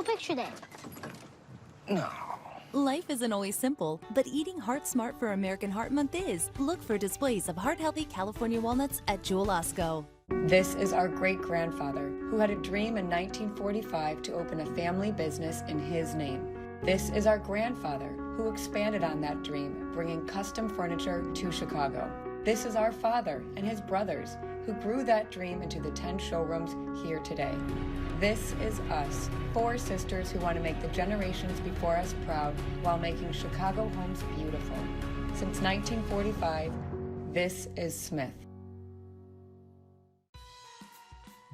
go picture day. No. Life isn't always simple, but eating Heart Smart for American Heart Month is. Look for displays of heart-healthy California walnuts at Jewel Osco. This is our great-grandfather, who had a dream in 1945 to open a family business in his name. This is our grandfather, who expanded on that dream, bringing custom furniture to Chicago. This is our father and his brothers, who grew that dream into the 10 showrooms here today. This is us, 4 sisters who want to make the generations before us proud while making Chicago homes beautiful. Since 1945, this is Smith.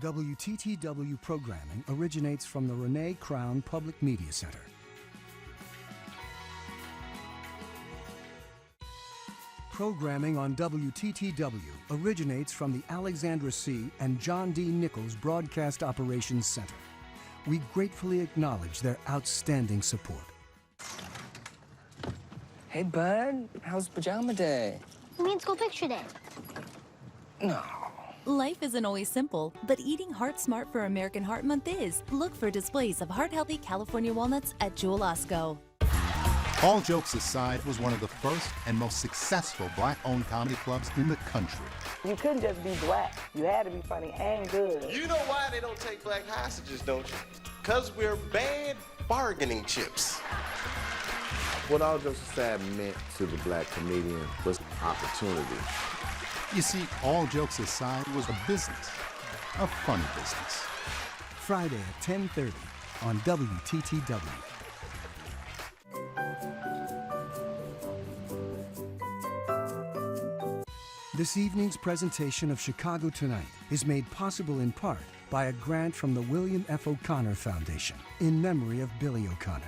WTTW programming originates from the Renee Crown Public Media Center. Programming on WTTW originates from the Alexandra C. and John D. Nichols Broadcast Operations Center. We gratefully acknowledge their outstanding support. Hey, bud. How's pajama day? It means go picture day. No. Life isn't always simple, but eating Heart Smart for American Heart Month is. Look for displays of heart-healthy California walnuts at Jewel Osco. All Jokes Aside was one of the first and most successful black-owned comedy clubs in the country. You couldn't just be black. You had to be funny and good. You know why they don't take black hostages, don't you? Because we're bad bargaining chips. What All Jokes Aside meant to the black comedian was opportunity. You see, All Jokes Aside was a business, a funny business. Friday at 10:30 on WTTW. This evening's presentation of Chicago Tonight is made possible in part by a grant from the William F. O'Connor Foundation in memory of Billy O'Connor.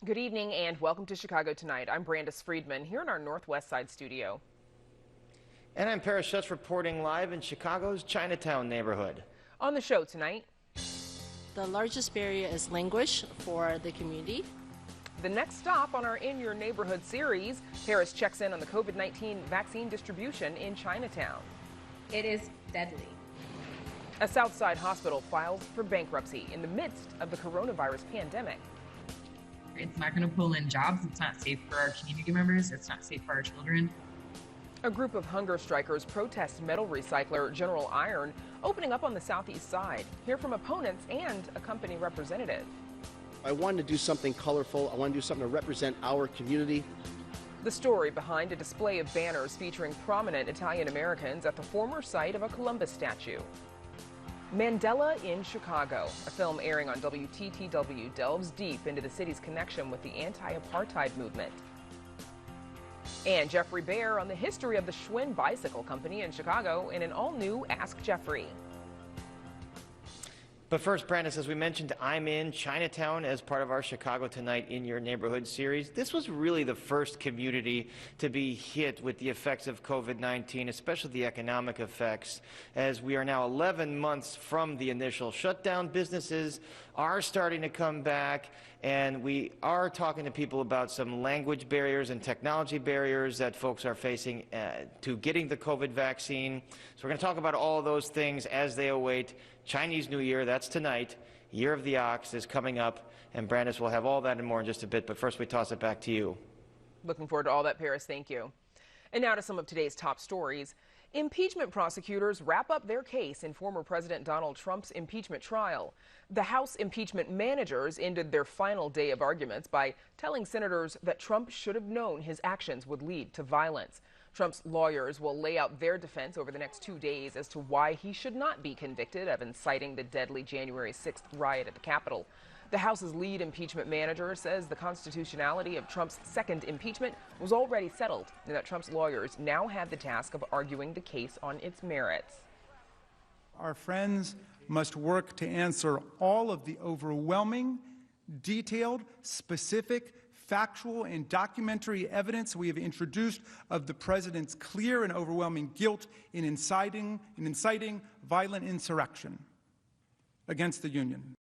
Good evening and welcome to Chicago Tonight. I'm Brandis Friedman here in our Northwest Side studio. And I'm Paris Schutz reporting live in Chicago's Chinatown neighborhood. On the show tonight, the largest barrier is language for the community. The next stop on our In Your Neighborhood series, Paris checks in on the COVID-19 vaccine distribution in Chinatown. It is deadly. A Southside hospital files for bankruptcy in the midst of the coronavirus pandemic. It's not going to pull in jobs. It's not safe for our community members. It's not safe for our children. A group of hunger strikers protest metal recycler General Iron opening up on the southeast side. Hear from opponents and a company representative. I wanted to do something colorful. I wanted to do something to represent our community. The story behind a display of banners featuring prominent Italian Americans at the former site of a Columbus statue. Mandela in Chicago, a film airing on WTTW, delves deep into the city's connection with the anti-apartheid movement. And Jeffrey Bear on the history of the Schwinn bicycle company in Chicago in an all-new Ask Jeffrey. But first, Brandis, as we mentioned, I'm in Chinatown as part of our Chicago Tonight in Your Neighborhood series. This was really the first community to be hit with the effects of COVID-19, especially the economic effects, as we are now 11 months from the initial shutdown. Businesses are starting to come back, and we are talking to people about some language barriers and technology barriers that folks are facing to getting the COVID vaccine. So we're going to talk about all of those things as they await Chinese New Year. That's tonight. Year of the Ox is coming up, and Brandis will have all that and more in just a bit, but first we toss it back to you. Looking forward to all that, Paris. Thank you. And now to some of today's top stories. Impeachment prosecutors wrap up their case in former President Donald Trump's impeachment trial. The House impeachment managers ended their final day of arguments by telling senators that Trump should have known his actions would lead to violence. Trump's lawyers will lay out their defense over the next 2 days as to why he should not be convicted of inciting the deadly January 6th riot at the Capitol. The House's lead impeachment manager says the constitutionality of Trump's second impeachment was already settled and that Trump's lawyers now had the task of arguing the case on its merits. Our friends must work to answer all of the overwhelming, detailed, specific, factual, and documentary evidence we have introduced of the president's clear and overwhelming guilt in inciting violent insurrection against the Union.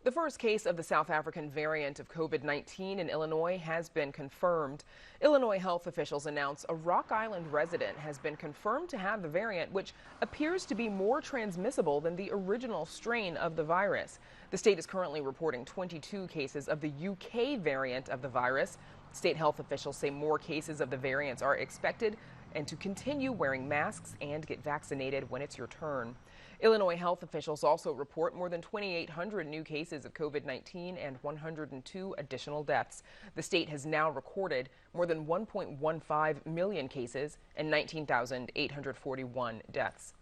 The first case of the South African variant of COVID-19 in Illinois has been confirmed. Illinois health officials announce a Rock Island resident has been confirmed to have the variant, which appears to be more transmissible than the original strain of the virus. The state is currently reporting 22 cases of the UK variant of the virus. State health officials say more cases of the variants are expected, and to continue wearing masks and get vaccinated when it's your turn. Illinois health officials also report more than 2,800 new cases of COVID-19 and 102 additional deaths. The state has now recorded more than 1.15 million cases and 19,841 deaths.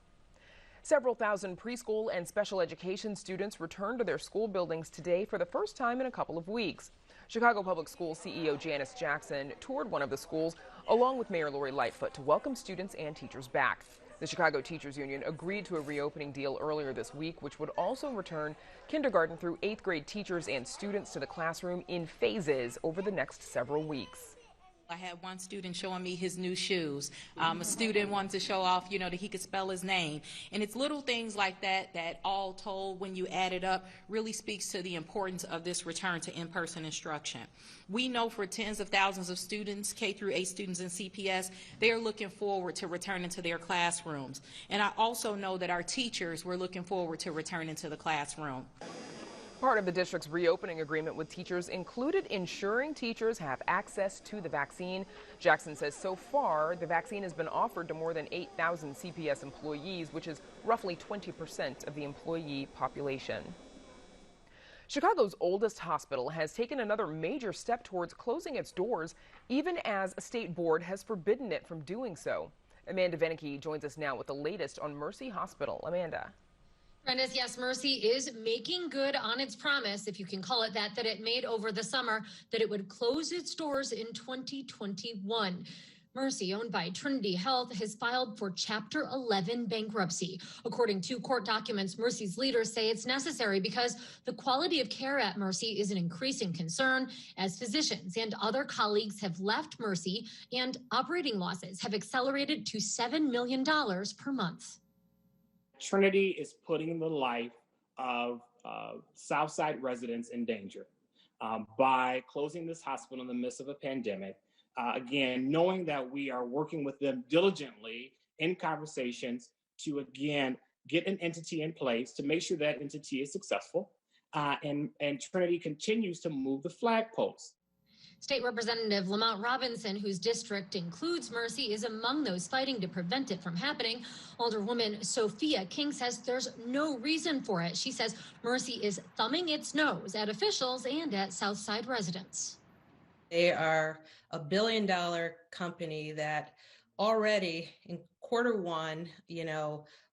Several thousand preschool and special education students returned to their school buildings today for the first time in a couple of weeks. Chicago Public Schools CEO Janice Jackson toured one of the schools along with Mayor Lori Lightfoot to welcome students and teachers back. The Chicago Teachers Union agreed to a reopening deal earlier this week, which would also return kindergarten through 8th grade teachers and students to the classroom in phases over the next several weeks. I had one student showing me his new shoes. A student wanted to show off, that he could spell his name. And it's little things like that that all told, when you add it up, really speaks to the importance of this return to in-person instruction. We know for tens of thousands of students, K through 8 students in CPS, they are looking forward to returning to their classrooms. And I also know that our teachers were looking forward to returning to the classroom. Part of the district's reopening agreement with teachers included ensuring teachers have access to the vaccine. Jackson says so far the vaccine has been offered to more than 8,000 CPS employees, which is roughly 20% of the employee population. Chicago's oldest hospital has taken another major step towards closing its doors, even as a state board has forbidden it from doing so. Amanda Venicky joins us now with the latest on Mercy Hospital. Amanda. Prentice, yes, Mercy is making good on its promise, if you can call it that it made over the summer, that it would close its doors in 2021. Mercy, owned by Trinity Health, has filed for Chapter 11 bankruptcy. According to court documents, Mercy's leaders say it's necessary because the quality of care at Mercy is an increasing concern as physicians and other colleagues have left Mercy and operating losses have accelerated to $7 million per month. Trinity is putting the life of Southside residents in danger by closing this hospital in the midst of a pandemic. Again, knowing that we are working with them diligently in conversations to, again, get an entity in place to make sure that entity is successful. And Trinity continues to move the flagpost. State Representative Lamont Robinson, whose district includes Mercy, is among those fighting to prevent it from happening. Alderwoman Sophia King says there's no reason for it. She says Mercy is thumbing its nose at officials and at Southside residents. They are a billion-dollar company that already in Q1,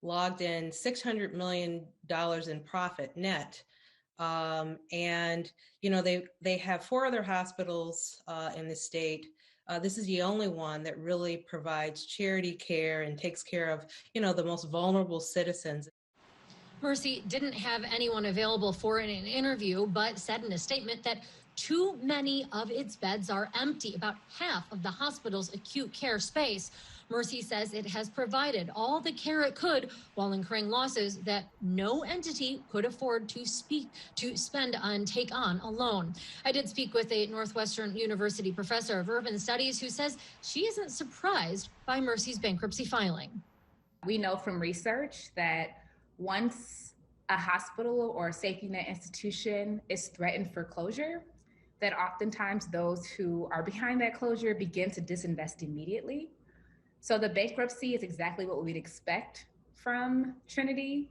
logged in $600 million in profit net. And they have 4 other hospitals in the state. This is the only one that really provides charity care and takes care of, the most vulnerable citizens. Mercy didn't have anyone available for an interview, but said in a statement that too many of its beds are empty, about half of the hospital's acute care space. Mercy says it has provided all the care it could while incurring losses that no entity could afford to spend and take on alone. I did speak with a Northwestern University professor of urban studies who says she isn't surprised by Mercy's bankruptcy filing. We know from research that once a hospital or a safety net institution is threatened for closure, that oftentimes those who are behind that closure begin to disinvest immediately. So the bankruptcy is exactly what we'd expect from Trinity.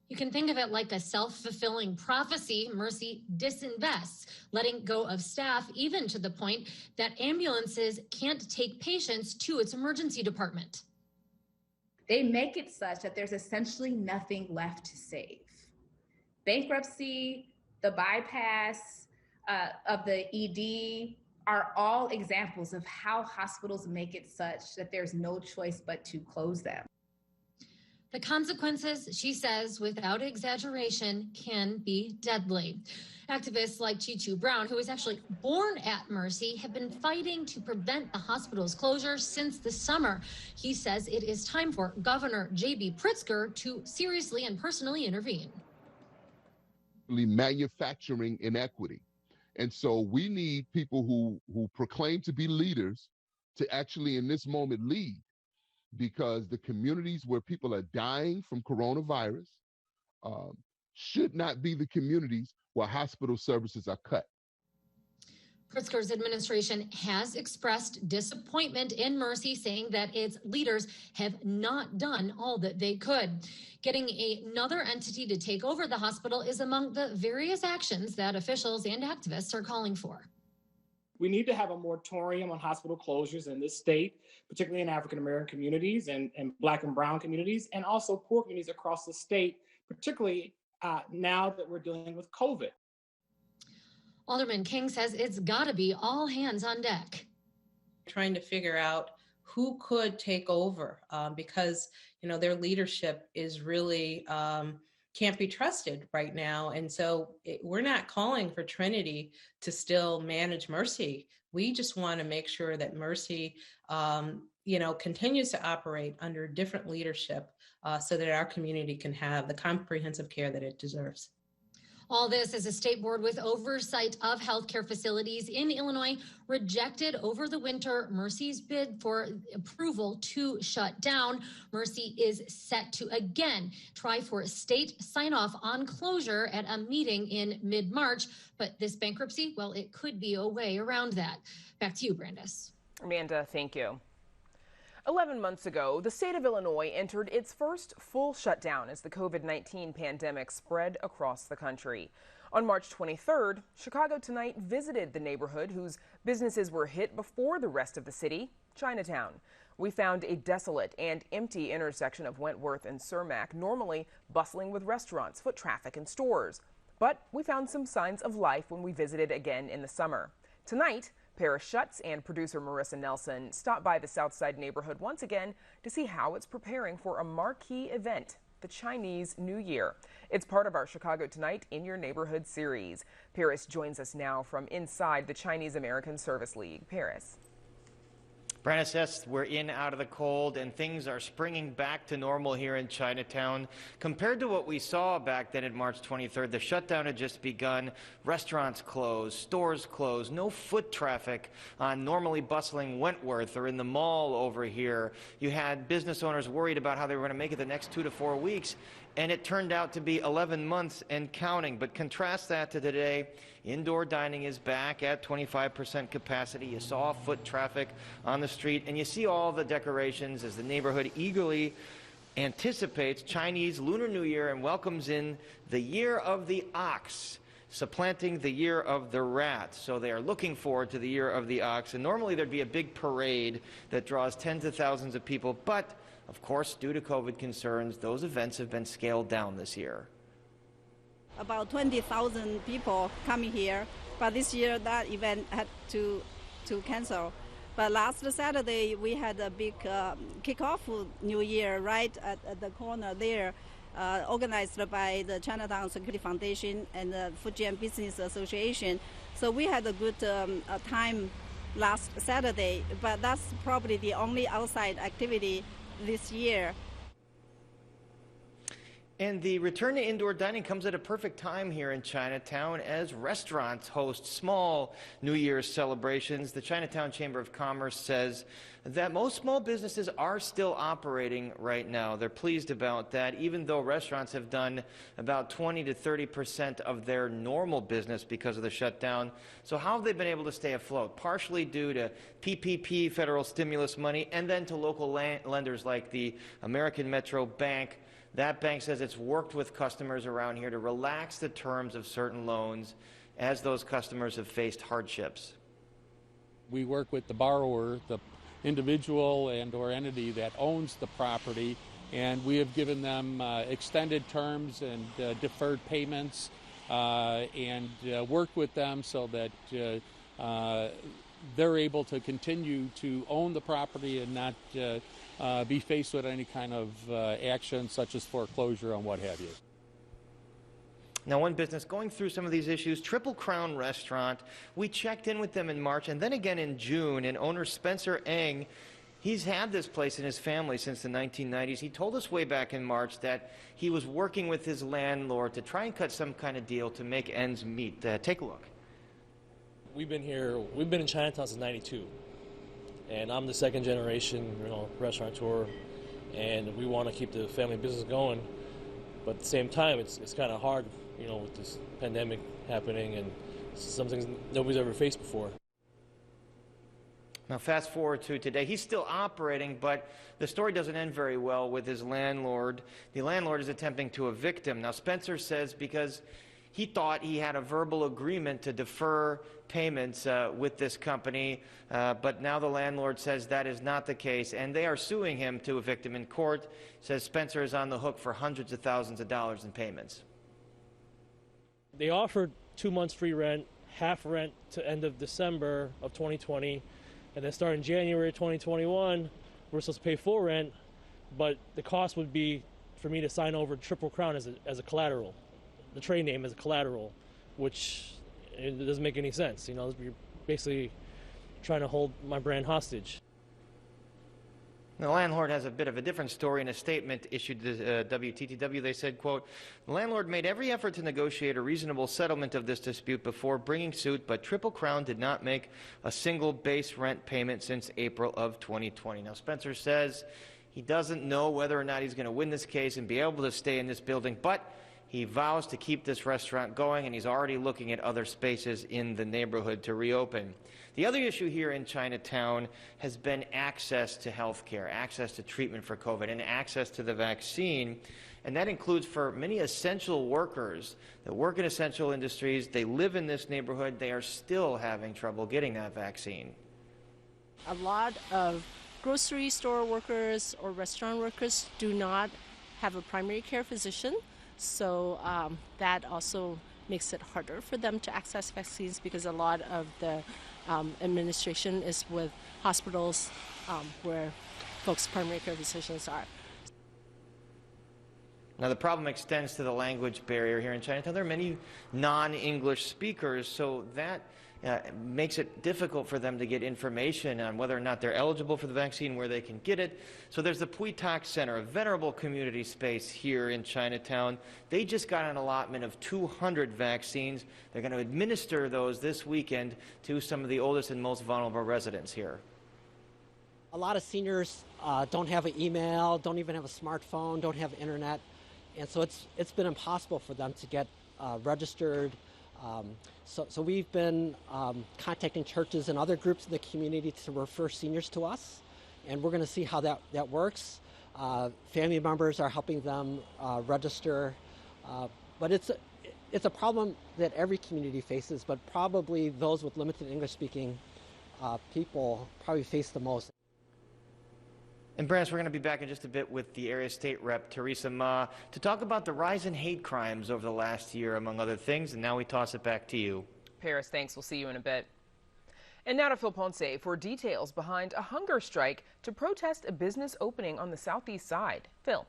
You can think of it like a self-fulfilling prophecy. Mercy disinvests, letting go of staff, even to the point that ambulances can't take patients to its emergency department. They make it such that there's essentially nothing left to save. Bankruptcy, the bypass of the ED, are all examples of how hospitals make it such that there's no choice but to close them. The consequences, she says, without exaggeration, can be deadly. Activists like Chichu Brown, who was actually born at Mercy, have been fighting to prevent the hospital's closure since the summer. He says it is time for Governor J.B. Pritzker to seriously and personally intervene. manufacturing inequity. And so we need people who proclaim to be leaders to actually in this moment lead, because the communities where people are dying from coronavirus should not be the communities where hospital services are cut. Pritzker's administration has expressed disappointment in Mercy, saying that its leaders have not done all that they could. Getting another entity to take over the hospital is among the various actions that officials and activists are calling for. We need to have a moratorium on hospital closures in this state, particularly in African-American communities and Black and Brown communities, and also poor communities across the state, particularly now that we're dealing with COVID. Alderman King says it's got to be all hands on deck. Trying to figure out who could take over because, their leadership is really can't be trusted right now. And so we're not calling for Trinity to still manage Mercy. We just want to make sure that Mercy, continues to operate under different leadership so that our community can have the comprehensive care that it deserves. All this as a state board with oversight of healthcare facilities in Illinois rejected over the winter Mercy's bid for approval to shut down. Mercy is set to again try for state sign-off on closure at a meeting in mid-March. But this bankruptcy, well, it could be a way around that. Back to you, Brandis. Amanda, thank you. 11 months ago, the state of Illinois entered its first full shutdown as the COVID-19 pandemic spread across the country. On March 23rd, Chicago Tonight visited the neighborhood whose businesses were hit before the rest of the city, Chinatown. We found a desolate and empty intersection of Wentworth and Cermak, normally bustling with restaurants, foot traffic, and stores. But we found some signs of life when we visited again in the summer. Tonight, Paris Schutz and producer Marissa Nelson stopped by the Southside neighborhood once again to see how it's preparing for a marquee event, the Chinese New Year. It's part of our Chicago Tonight in Your Neighborhood series. Paris joins us now from inside the Chinese American Service League. Paris. Brandis, yes, we're in out of the cold, and things are springing back to normal here in Chinatown. Compared to what we saw back then on March 23rd, the shutdown had just begun. Restaurants closed, stores closed, no foot traffic on normally bustling Wentworth or in the mall over here. You had business owners worried about how they were going to make it the next 2 to 4 weeks, and it turned out to be 11 months and counting. But contrast that to today. Indoor dining is back at 25% capacity. You saw foot traffic on the street, and you see all the decorations as the neighborhood eagerly anticipates Chinese Lunar New Year and welcomes in the Year of the Ox, supplanting the Year of the Rat. So they are looking forward to the Year of the Ox, and normally there'd be a big parade that draws tens of thousands of people, but of course, due to COVID concerns, those events have been scaled down this year. About 20,000 people coming here, but this year that event had to cancel. But last Saturday we had a big kickoff New Year right at the corner there, organized by the Chinatown Security Foundation and the Fujian Business Association. So we had a good time last Saturday, but that's probably the only outside activity this year. And the return to indoor dining comes at a perfect time here in Chinatown as restaurants host small New Year's celebrations. The Chinatown Chamber of Commerce says that most small businesses are still operating right now. They're pleased about that, even though restaurants have done about 20 to 30% of their normal business because of the shutdown. So how have they been able to stay afloat? Partially due to PPP, federal stimulus money, and then to local lenders like the American Metro Bank. That bank says it's worked with customers around here to relax the terms of certain loans as those customers have faced hardships. We work with the borrower, the individual and or entity that owns the property, and we have given them extended terms and deferred payments and worked with them so that they're able to continue to own the property and not be faced with any kind of action such as foreclosure and what have you. Now, one business going through some of these issues, Triple Crown Restaurant. We checked in with them in March and then again in June, and owner Spencer Eng He's had this place in his family since the 1990s. He told us way back in March that he was working with his landlord to try and cut some kind of deal to make ends meet. Take a look. We've been in Chinatown since '92, and I'm the second generation, restaurateur, and we want to keep the family business going. But at the same time, it's kind of hard, with this pandemic happening and some things nobody's ever faced before. Now, fast forward to today. He's still operating, but the story doesn't end very well with his landlord. The landlord is attempting to evict him. Now, Spencer says because he thought he had a verbal agreement to defer payments with this company, but now the landlord says that is not the case, and they are suing him to evict him in court. Says Spencer is on the hook for hundreds of thousands of dollars in payments. They offered 2 months free rent, half rent to end of December of 2020, and then starting January 2021, we're supposed to pay full rent, but the cost would be for me to sign over Triple Crown as a collateral, the trade name as a collateral, which it doesn't make any sense. You're basically trying to hold my brand hostage. The landlord has a bit of a different story. In a statement issued to WTTW, they said, quote, "The landlord made every effort to negotiate a reasonable settlement of this dispute before bringing suit, but Triple Crown did not make a single base rent payment since April of 2020. Now, Spencer says he doesn't know whether or not he's going to win this case and be able to stay in this building, but he vows to keep this restaurant going, and he's already looking at other spaces in the neighborhood to reopen. The other issue here in Chinatown has been access to health care, access to treatment for COVID, and access to the vaccine. And that includes for many essential workers that work in essential industries. They live in this neighborhood. They are still having trouble getting that vaccine. A lot of grocery store workers or restaurant workers do not have a primary care physician. So that also makes it harder for them to access vaccines because a lot of the administration is with hospitals where folks' primary care physicians are. Now, the problem extends to the language barrier here in Chinatown. There are many non-English speakers, so that makes it difficult for them to get information on whether or not they're eligible for the vaccine, where they can get it. So there's the Pui Tak Center, a venerable community space here in Chinatown. They just got an allotment of 200 vaccines. They're going to administer those this weekend to some of the oldest and most vulnerable residents here. A lot of seniors don't have an email, don't even have a smartphone, don't have internet, and so it's been impossible for them to get registered. So we've been contacting churches and other groups in the community to refer seniors to us, and we're going to see how that works. Family members are helping them register, but it's a problem that every community faces, but probably those with limited English-speaking people probably face the most. And Brandis, we're going to be back in just a bit with the area state rep, Theresa Mah, to talk about the rise in hate crimes over the last year, among other things. And now we toss it back to you. Paris, thanks. We'll see you in a bit. And now to Phil Ponce for details behind a hunger strike to protest a business opening on the southeast side. Phil.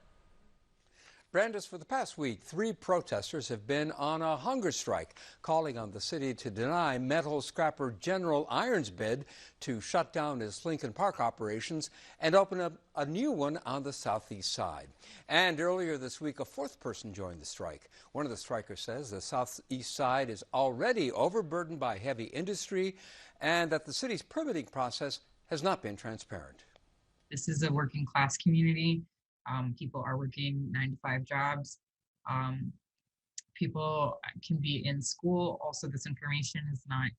Brandis, for the past week, 3 protesters have been on a hunger strike, calling on the city to deny metal scrapper General Iron's bid to shut down its Lincoln Park operations and open up a new one on the southeast side. And earlier this week, a 4th person joined the strike. One of the strikers says the southeast side is already overburdened by heavy industry and that the city's permitting process has not been transparent. This is a working class community. People are working 9-to-5 jobs. People can be in school. Also, this information is not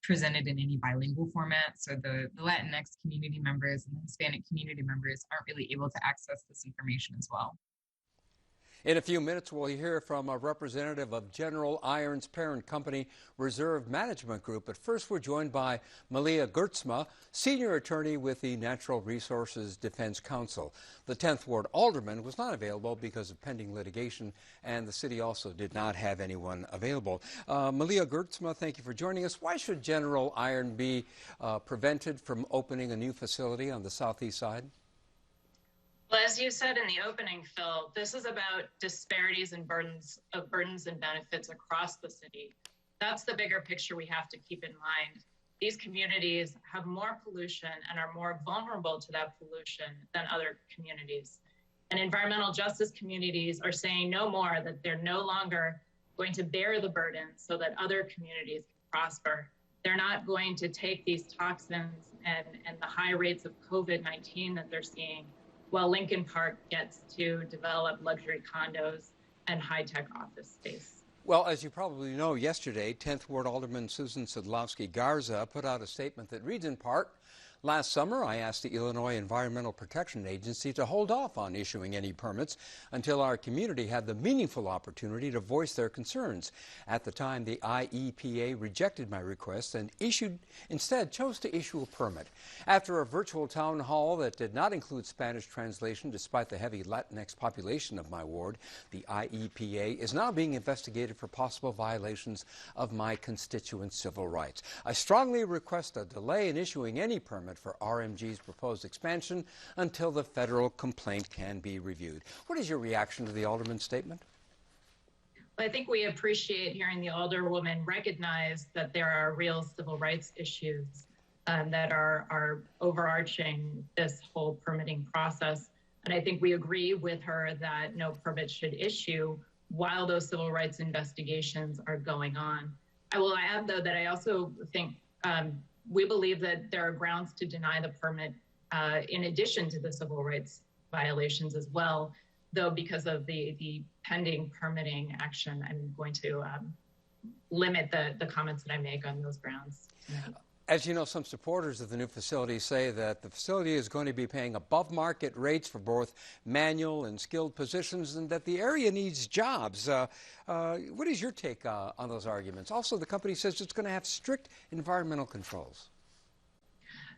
presented in any bilingual format. So the Latinx community members and the Hispanic community members aren't really able to access this information as well. In a few minutes, we'll hear from a representative of General Iron's parent company, Reserve Management Group. But first, we're joined by Malia Gertzma, senior attorney with the Natural Resources Defense Council. The 10th Ward alderman was not available because of pending litigation, and the city also did not have anyone available. Malia Gertzma, thank you for joining us. Why should General Iron be prevented from opening a new facility on the southeast side? Well, as you said in the opening, Phil, this is about disparities and burdens and benefits across the city. That's the bigger picture we have to keep in mind. these communities have more pollution and are more vulnerable to that pollution than other communities. And environmental justice communities are saying no more, that they're no longer going to bear the burden so that other communities can prosper. They're not going to take these toxins and the high rates of COVID-19 that they're seeing while Lincoln Park gets to develop luxury condos and high-tech office space. Well, as you probably know, yesterday, 10th Ward Alderman Susan Sadlowski-Garza put out a statement that reads in part, "Last summer, I asked the Illinois Environmental Protection Agency to hold off on issuing any permits until our community had the meaningful opportunity to voice their concerns. At the time, the IEPA rejected my request and instead chose to issue a permit. After a virtual town hall that did not include Spanish translation despite the heavy Latinx population of my ward, the IEPA is now being investigated for possible violations of my constituents' civil rights. I strongly request a delay in issuing any permit for RMG's proposed expansion until the federal complaint can be reviewed." What is your reaction to the alderman's statement? I think we appreciate hearing the alderwoman recognize that there are real civil rights issues that are overarching this whole permitting process. And I think we agree with her that no permit should issue while those civil rights investigations are going on. I will add, though, that I also think we believe that there are grounds to deny the permit in addition to the civil rights violations as well, though because of the pending permitting action, I'm going to limit the comments that I make on those grounds tonight. As you know, some supporters of the new facility say that the facility is going to be paying above market rates for both manual and skilled positions and that the area needs jobs. What is your take on those arguments? Also, the company says it's going to have strict environmental controls.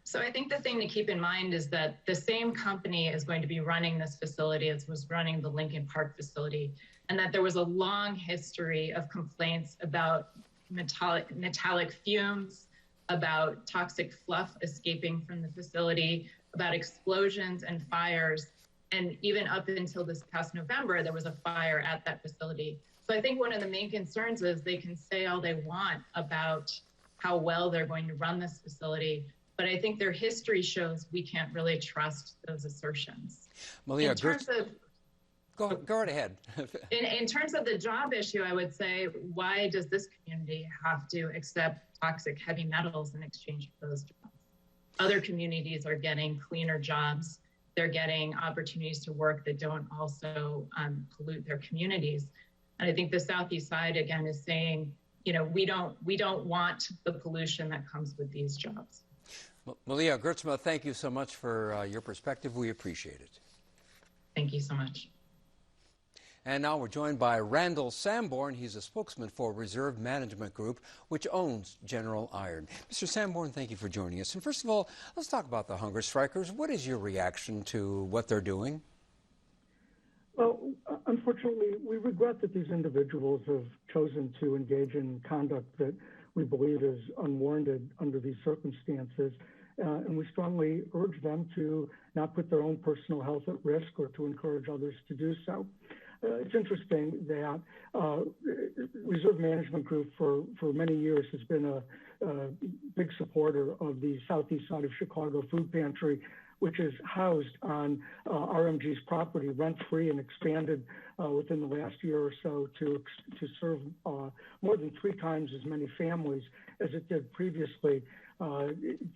So I think the thing to keep in mind is that the same company is going to be running this facility as was running the Lincoln Park facility, and that there was a long history of complaints about metallic fumes, about toxic fluff escaping from the facility, about explosions and fires. And even up until this past November, there was a fire at that facility. So I think one of the main concerns is they can say all they want about how well they're going to run this facility, but I think their history shows we can't really trust those assertions. Malia, in terms of Go right ahead. in terms of the job issue, I would say, why does this community have to accept toxic heavy metals in exchange for those jobs? Other communities are getting cleaner jobs. They're getting opportunities to work that don't also pollute their communities. And I think the Southeast side, again, is saying, we don't want the pollution that comes with these jobs. Malia Gertzma, thank you so much for your perspective. We appreciate it. Thank you so much. And now we're joined by Randall Sanborn. He's a spokesman for Reserve Management Group, which owns General Iron. Mr. Sanborn, thank you for joining us. And first of all, let's talk about the hunger strikers. What is your reaction to what they're doing? Well, unfortunately, we regret that these individuals have chosen to engage in conduct that we believe is unwarranted under these circumstances. And we strongly urge them to not put their own personal health at risk or to encourage others to do so. It's interesting that Reserve Management Group for many years has been a big supporter of the southeast side of Chicago food pantry, which is housed on RMG's property, rent-free, and expanded within the last year or so to serve more than 3 times as many families as it did previously.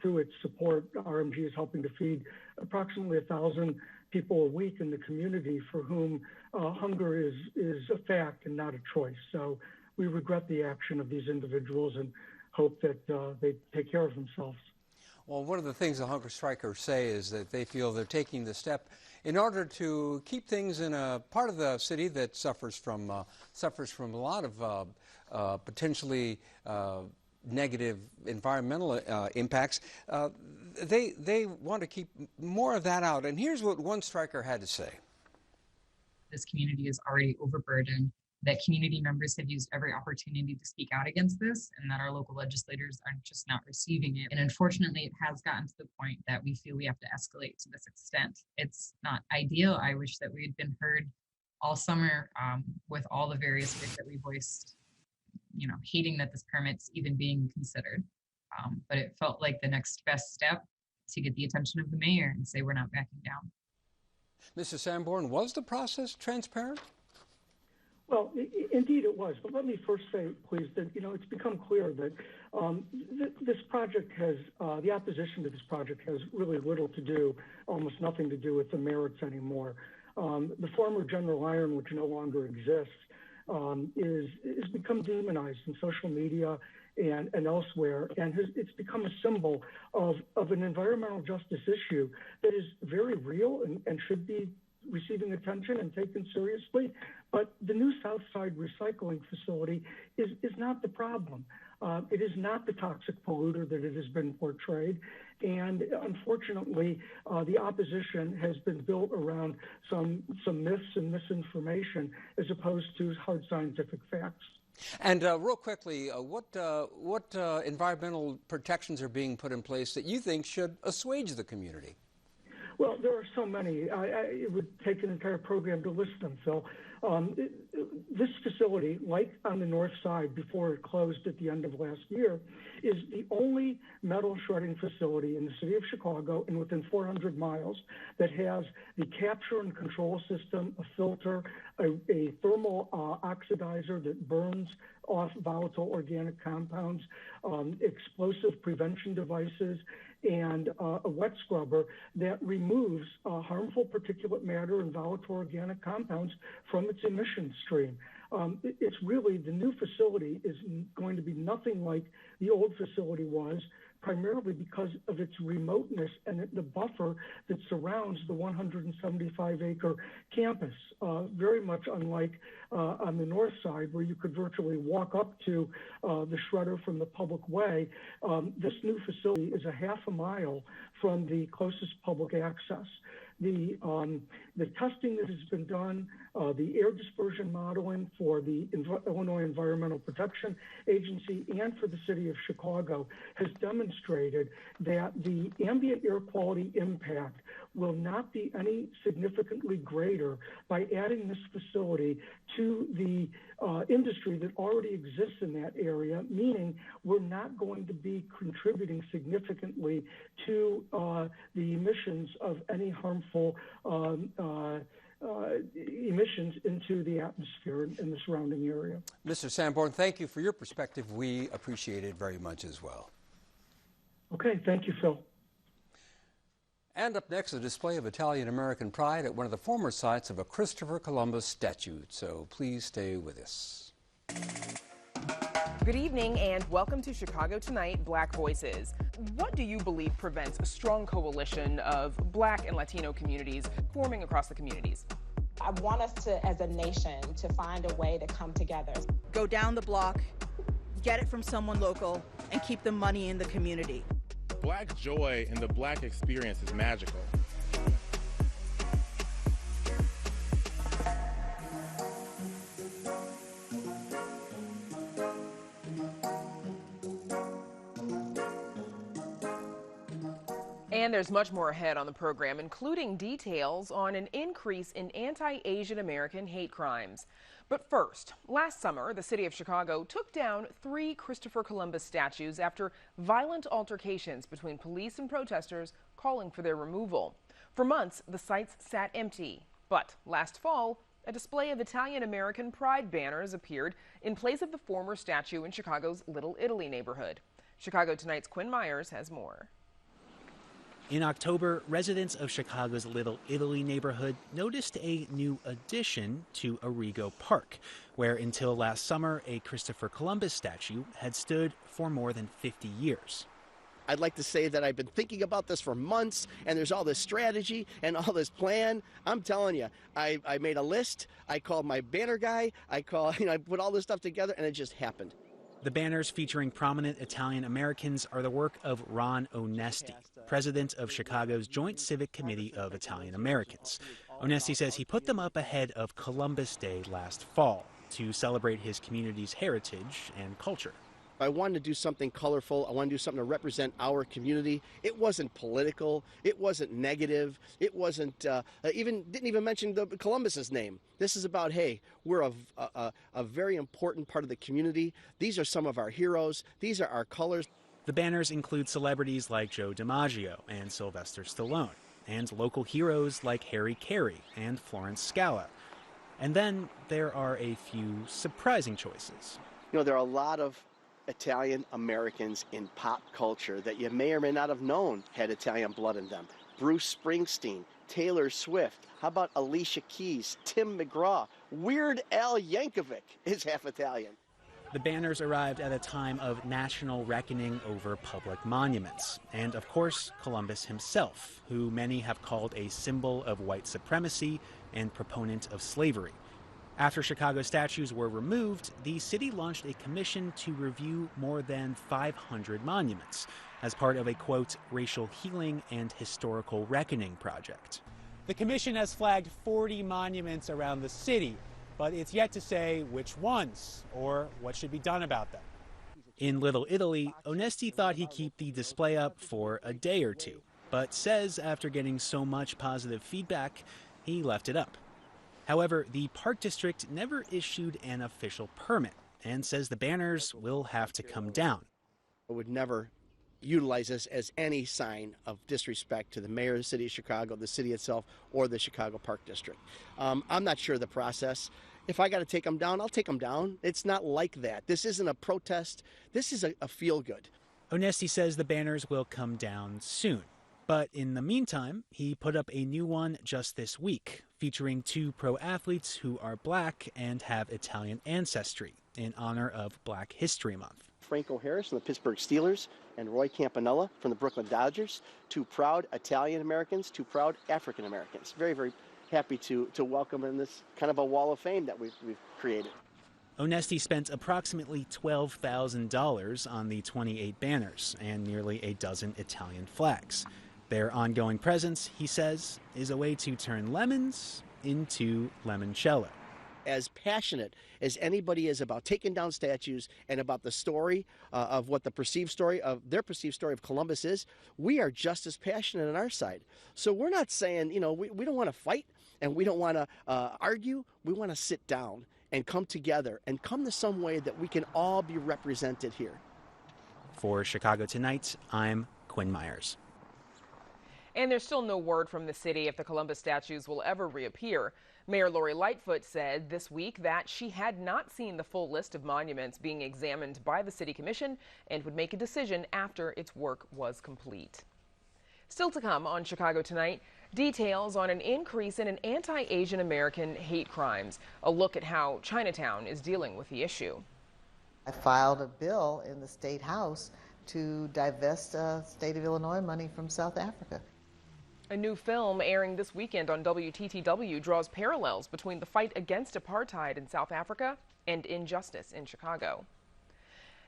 Through its support, RMG is helping to feed approximately 1,000 people a week in the community for whom hunger is a fact and not a choice. So we regret the action of these individuals and hope that they take care of themselves. Well, one of the things the hunger strikers say is that they feel they're taking the step in order to keep things in a part of the city that suffers from a lot of potentially negative environmental impacts. They want to keep more of that out. And here's what one striker had to say. This community is already overburdened, that community members have used every opportunity to speak out against this, and that our local legislators are just not receiving it. And unfortunately, it has gotten to the point that we feel we have to escalate to this extent. It's not ideal. I wish that we had been heard all summer with all the various ways that we voiced, hating that this permit's even being considered. But it felt like the next best step to get the attention of the mayor and say we're not backing down. Mr. Sanborn, was the process transparent? Well, indeed it was. But let me first say, please, that it's become clear that this project has, the opposition to this project has really little to do, almost nothing to do with the merits anymore. The former General Iron, which no longer exists, is become demonized in social media and elsewhere, and it's become a symbol of an environmental justice issue that is very real and should be receiving attention and taken seriously. But the new Southside recycling facility is not the problem. It is not the toxic polluter that it has been portrayed. And unfortunately, the opposition has been built around some myths and misinformation as opposed to hard scientific facts. And real quickly, what environmental protections are being put in place that you think should assuage the community? Well, there are so many. It would take an entire program to list them, Phil. This facility, like on the north side before it closed at the end of last year, is the only metal shredding facility in the city of Chicago and within 400 miles that has the capture and control system, a filter, a thermal oxidizer that burns off volatile organic compounds, explosive prevention devices, and a wet scrubber that removes harmful particulate matter and volatile organic compounds from its emission stream. It's really, the new facility is going to be nothing like the old facility was, primarily because of its remoteness and the buffer that surrounds the 175-acre campus, very much unlike on the north side, where you could virtually walk up to the shredder from the public way. This new facility is a half a mile from the closest public access. The testing that has been done, the air dispersion modeling for the Illinois Environmental Protection Agency and for the city of Chicago has demonstrated that the ambient air quality impact will not be any significantly greater by adding this facility to the industry that already exists in that area, meaning we're not going to be contributing significantly to the emissions of any harmful emissions into the atmosphere in the surrounding area. Mr. Sanborn, thank you for your perspective. We appreciate it very much as well. Okay, thank you, Phil. And up next, a display of Italian-American pride at one of the former sites of a Christopher Columbus statue. So please stay with us. Good evening and welcome to Chicago Tonight, Black Voices. What do you believe prevents a strong coalition of Black and Latino communities forming across the communities? I want us to, as a nation, to find a way to come together. Go down the block, get it from someone local, and keep the money in the community. Black joy and the Black experience is magical. And there's much more ahead on the program, including details on an increase in anti-Asian American hate crimes. But first, last summer, the city of Chicago took down 3 Christopher Columbus statues after violent altercations between police and protesters calling for their removal. For months, the sites sat empty. But last fall, a display of Italian-American pride banners appeared in place of the former statue in Chicago's Little Italy neighborhood. Chicago Tonight's Quinn Myers has more. In October, residents of Chicago's Little Italy neighborhood noticed a new addition to Arrigo Park, where until last summer, a Christopher Columbus statue had stood for more than 50 years. I'd like to say that I've been thinking about this for months, and there's all this strategy and all this plan. I'm telling you, I made a list. I called my banner guy. I put all this stuff together, and it just happened. The banners featuring prominent Italian Americans are the work of Ron Onesti, president of Chicago's Joint Civic Committee of Italian Americans. Onesti says he put them up ahead of Columbus Day last fall to celebrate his community's heritage and culture. I wanted to do something colorful. I wanted to do something to represent our community. It wasn't political. It wasn't negative. It wasn't didn't even mention Columbus's name. This is about, hey, we're a very important part of the community. These are some of our heroes. These are our colors. The banners include celebrities like Joe DiMaggio and Sylvester Stallone, and local heroes like Harry Carey and Florence Scala. And then there are a few surprising choices. You know, there are a lot of Italian Americans in pop culture that you may or may not have known had Italian blood in them. Bruce Springsteen, Taylor Swift, how about Alicia Keys, Tim McGraw, Weird Al Yankovic is half Italian. The banners arrived at a time of national reckoning over public monuments, and of course, Columbus himself, who many have called a symbol of white supremacy and proponent of slavery. After Chicago statues were removed, the city launched a commission to review more than 500 monuments as part of a, quote, racial healing and historical reckoning project. The commission has flagged 40 monuments around the city, but it's yet to say which ones or what should be done about them. In Little Italy, Onesti thought he'd keep the display up for a day or two, but says after getting so much positive feedback, he left it up. However, the Park District never issued an official permit and says the banners will have to come down. I would never utilize this as any sign of disrespect to the mayor of the city of Chicago, the city itself, or the Chicago Park District. I'm not sure of the process. If I got to take them down, I'll take them down. It's not like that. This isn't a protest. This is a feel-good. Onesti says the banners will come down soon. But in the meantime, he put up a new one just this week, featuring 2 pro athletes who are black and have Italian ancestry in honor of Black History Month. Franco Harris from the Pittsburgh Steelers and Roy Campanella from the Brooklyn Dodgers, 2 proud Italian Americans, 2 proud African Americans. Very, very happy to welcome in this kind of a wall of fame that we've created. Onesti spent approximately $12,000 on the 28 banners and nearly a dozen Italian flags. Their ongoing presence, he says, is a way to turn lemons into limoncello. As passionate as anybody is about taking down statues and about the story of what their perceived story of Columbus is, we are just as passionate on our side. So we're not saying, you know, we don't want to fight and we don't want to argue. We want to sit down and come together and come to some way that we can all be represented here. For Chicago Tonight, I'm Quinn Myers. And there's still no word from the city if the Columbus statues will ever reappear. Mayor Lori Lightfoot said this week that she had not seen the full list of monuments being examined by the City Commission and would make a decision after its work was complete. Still to come on Chicago Tonight, details on an increase in anti-Asian American hate crimes. A look at how Chinatown is dealing with the issue. I filed a bill in the State House to divest state of Illinois money from South Africa. A new film airing this weekend on WTTW draws parallels between the fight against apartheid in South Africa and injustice in Chicago.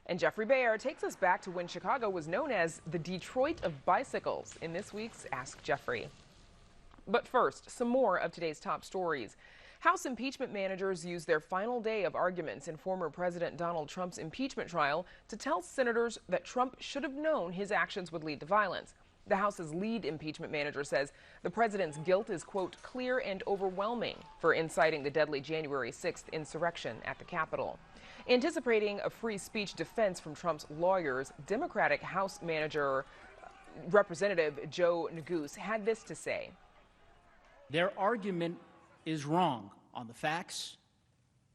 And Jeffrey Baer takes us back to when Chicago was known as the Detroit of bicycles in this week's Ask Jeffrey. But first, some more of today's top stories. House impeachment managers used their final day of arguments in former President Donald Trump's impeachment trial to tell senators that Trump should have known his actions would lead to violence. The House's lead impeachment manager says the president's guilt is, quote, clear and overwhelming for inciting the deadly January 6th insurrection at the Capitol. Anticipating a free speech defense from Trump's lawyers, Democratic House Manager Representative Joe Neguse had this to say. Their argument is wrong on the facts,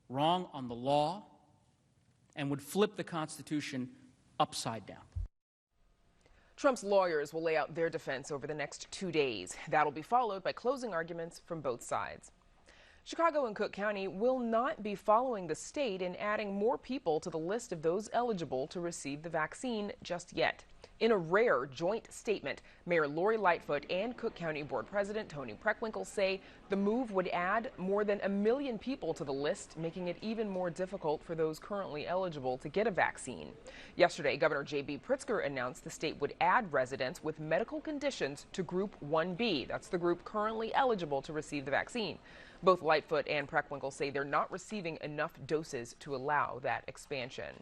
wrong on the law, and would flip the Constitution upside down. Trump's lawyers will lay out their defense over the next 2 days. That'll be followed by closing arguments from both sides. Chicago and Cook County will not be following the state in adding more people to the list of those eligible to receive the vaccine just yet. In a rare joint statement, Mayor Lori Lightfoot and Cook County Board President Tony Preckwinkle say the move would add more than 1 million people to the list, making it even more difficult for those currently eligible to get a vaccine. Yesterday, Governor J.B. Pritzker announced the state would add residents with medical conditions to Group 1B. That's the group currently eligible to receive the vaccine. Both Lightfoot and Preckwinkle say they're not receiving enough doses to allow that expansion.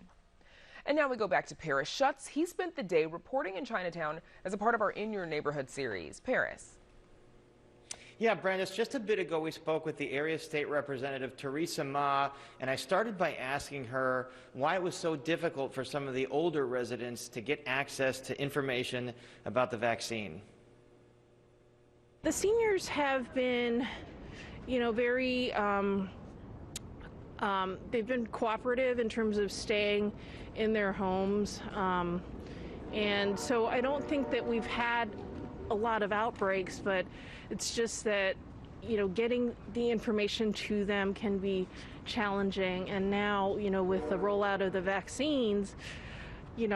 And now we go back to Paris Schutz. He spent the day reporting in Chinatown as a part of our In Your Neighborhood series. Paris. Yeah, Brandis, just a bit ago we spoke with the area state representative Theresa Mah, and I started by asking her why it was so difficult for some of the older residents to get access to information about the vaccine. The seniors have been, very, they've been cooperative in terms of staying in their homes. And so I don't think that we've had a lot of outbreaks, but it's just that, getting the information to them can be challenging. And now, with the rollout of the vaccines, a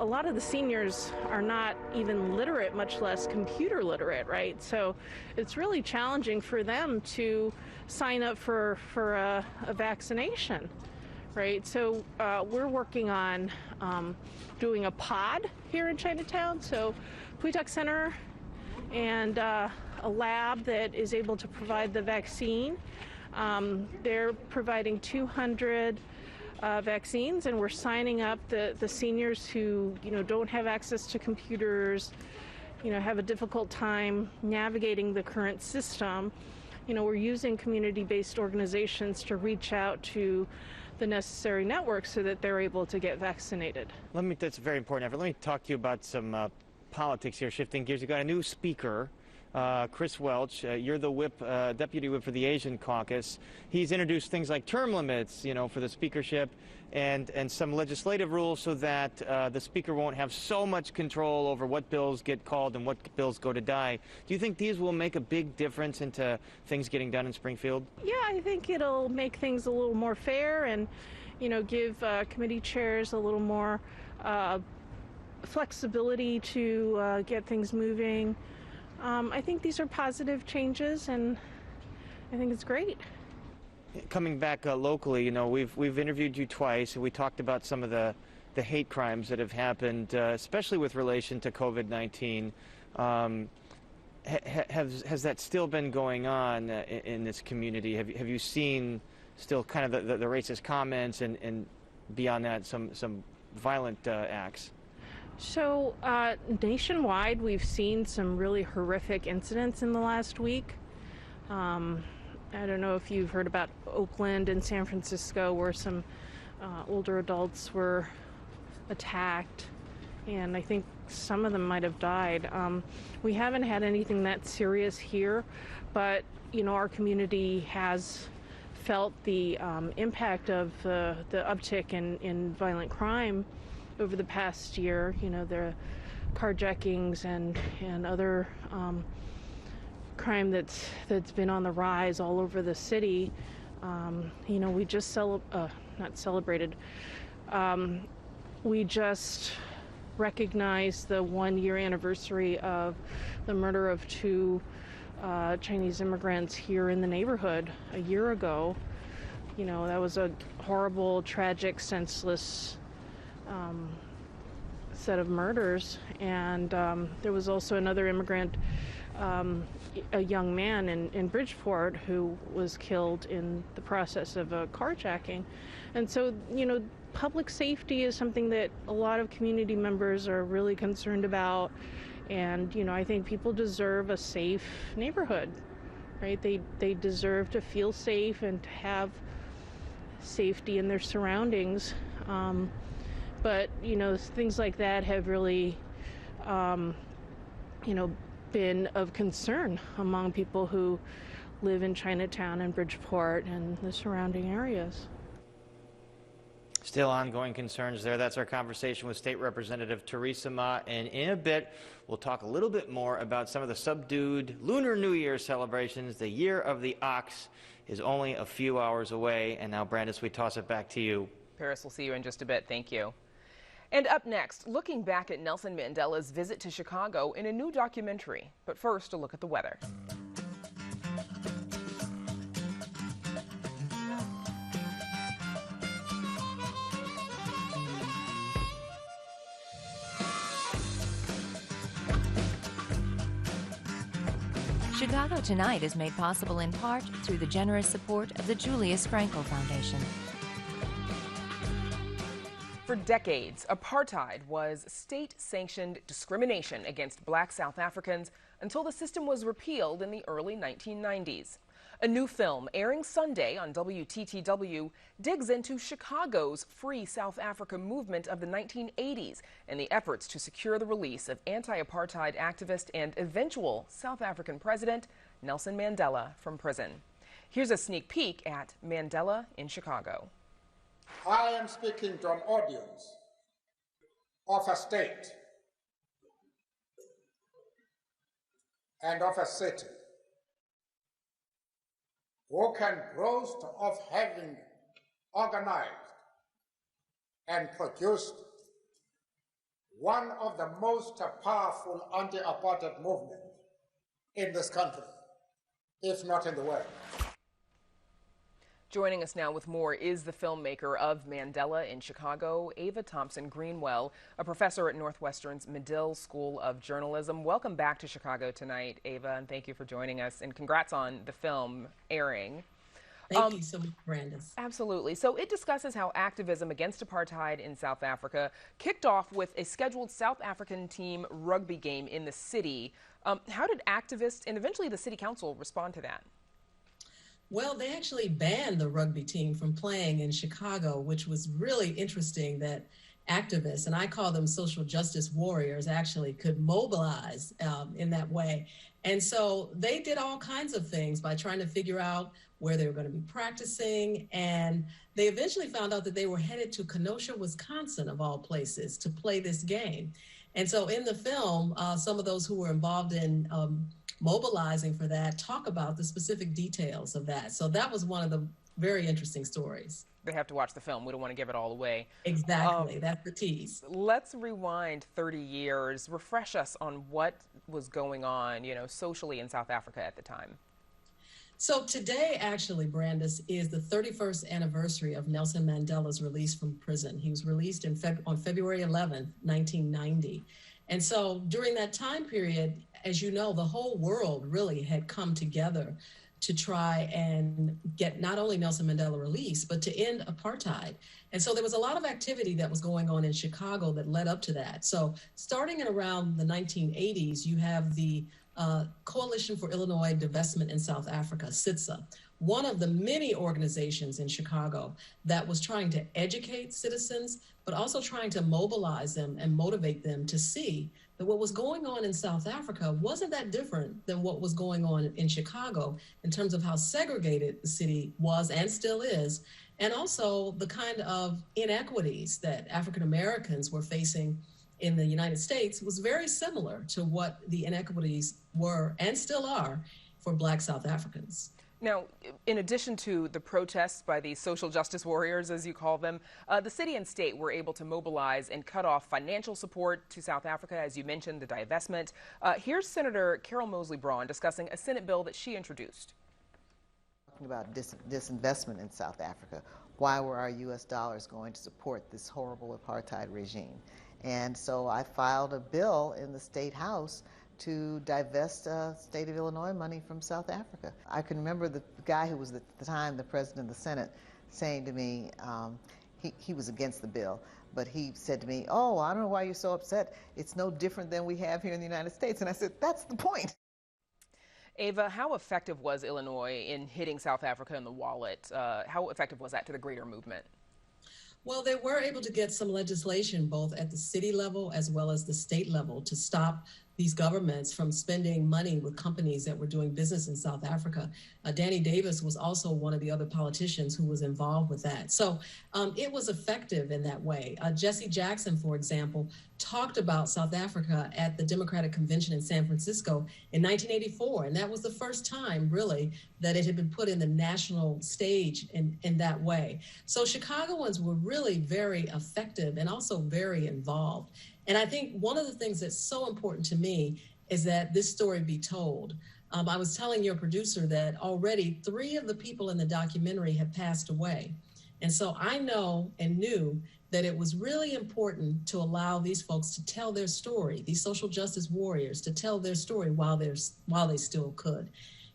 lot of the seniors are not even literate, much less computer literate, right? So it's really challenging for them to sign up for a vaccination, right? So we're working on doing a pod here in Chinatown. So Puitak Center and a lab that is able to provide the vaccine. They're providing 200 vaccines, and we're signing up the seniors who don't have access to computers, have a difficult time navigating the current system. We're using community-based organizations to reach out to the necessary networks so that they're able to get vaccinated. That's very important effort. Let me talk to you about some politics here, shifting gears. You've got a new speaker, Chris Welch. You're the deputy whip for the Asian caucus. He's introduced things like term limits, for the speakership and some legislative rules so that the speaker won't have so much control over what bills get called and what bills go to die. Do you think these will make a big difference into things getting done in Springfield? Yeah, I think it'll make things a little more fair and, give committee chairs a little more flexibility to get things moving. I think these are positive changes, and I think it's great. Coming back locally, we've interviewed you twice, and we talked about some of the hate crimes that have happened, especially with relation to COVID-19. Has that still been going on in this community? Have you seen still kind of the racist comments and beyond that some violent acts? So nationwide, we've seen some really horrific incidents in the last week. I don't know if you've heard about Oakland and San Francisco, where some older adults were attacked, and I think some of them might have died. We haven't had anything that serious here, but our community has felt the impact of the uptick in violent crime over the past year. The carjackings and other crime that's been on the rise all over the city. We just we just recognized the 1-year anniversary of the murder of 2 Chinese immigrants here in the neighborhood a year ago. That was a horrible, tragic, senseless set of murders. And there was also another immigrant, a young man in Bridgeport, who was killed in the process of a carjacking. And so, public safety is something that a lot of community members are really concerned about. And, I think people deserve a safe neighborhood, right? They deserve to feel safe and to have safety in their surroundings. But, things like that have really, been of concern among people who live in Chinatown and Bridgeport and the surrounding areas. Still ongoing concerns there. That's our conversation with State Representative Theresa Mah. And in a bit, we'll talk a little bit more about some of the subdued Lunar New Year celebrations. The Year of the Ox is only a few hours away. And now, Brandis, we toss it back to you. Paris, we'll see you in just a bit. Thank you. And up next, looking back at Nelson Mandela's visit to Chicago in a new documentary. But first, a look at the weather. Chicago Tonight is made possible in part through the generous support of the Julius Frankel Foundation. For decades, apartheid was state-sanctioned discrimination against black South Africans until the system was repealed in the early 1990s. A new film airing Sunday on WTTW digs into Chicago's Free South Africa movement of the 1980s and the efforts to secure the release of anti-apartheid activist and eventual South African president Nelson Mandela from prison. Here's a sneak peek at Mandela in Chicago. I am speaking to an audience of a state and of a city who can boast of having organized and produced one of the most powerful anti-apartheid movements in this country, if not in the world. Joining us now with more is the filmmaker of Mandela in Chicago, Ava Thompson Greenwell, a professor at Northwestern's Medill School of Journalism. Welcome back to Chicago tonight, Ava, and thank you for joining us. And congrats on the film airing. Thank you so much, Brandis. Absolutely. So it discusses how activism against apartheid in South Africa kicked off with a scheduled South African team rugby game in the city. How did activists and eventually the city council respond to that? Well, they actually banned the rugby team from playing in Chicago, which was really interesting that activists, and I call them social justice warriors, actually could mobilize in that way. And so they did all kinds of things by trying to figure out where they were going to be practicing. And they eventually found out that they were headed to Kenosha, Wisconsin, of all places, to play this game. And so in the film, some of those who were involved in mobilizing for that talk about the specific details of that. So that was one of the very interesting stories. They have to watch the film. We don't want to give it all away. Exactly. That's the tease. Let's rewind 30 years. Refresh us on what was going on, socially in South Africa at the time. So today, actually, Brandis, is the 31st anniversary of Nelson Mandela's release from prison. He was released on February 11, 1990. And so during that time period, as you know, the whole world really had come together to try and get not only Nelson Mandela released, but to end apartheid. And so there was a lot of activity that was going on in Chicago that led up to that. So starting in around the 1980s, you have the Coalition for Illinois Divestment in South Africa, CITSA, one of the many organizations in Chicago that was trying to educate citizens, but also trying to mobilize them and motivate them to see that what was going on in South Africa wasn't that different than what was going on in Chicago in terms of how segregated the city was and still is, and also the kind of inequities that African Americans were facing in the United States was very similar to what the inequities were and still are for Black South Africans. Now, in addition to the protests by the social justice warriors, as you call them, the city and state were able to mobilize and cut off financial support to South Africa, as you mentioned, the divestment. Here's Senator Carol Moseley Braun discussing a Senate bill that she introduced. Talking about disinvestment in South Africa. Why were our U.S. dollars going to support this horrible apartheid regime? And so I filed a bill in the State House to divest state of Illinois money from South Africa. I can remember the guy who was at the time the president of the Senate saying to me, he was against the bill, but he said to me, "Oh, I don't know why you're so upset. It's no different than we have here in the United States." And I said, that's the point. Ava, how effective was Illinois in hitting South Africa in the wallet? How effective was that to the greater movement? Well, they were able to get some legislation both at the city level as well as the state level to stop these governments from spending money with companies that were doing business in South Africa. Danny Davis was also one of the other politicians who was involved with that. So it was effective in that way. Jesse Jackson, for example, talked about South Africa at the Democratic Convention in San Francisco in 1984. And that was the first time, really, that it had been put in the national stage in that way. So Chicagoans were really very effective and also very involved. And I think one of the things that's so important to me is that this story be told. I was telling your producer that already 3 of the people in the documentary have passed away. And so I know and knew that it was really important to allow these folks to tell their story, these social justice warriors to tell their story while they still could.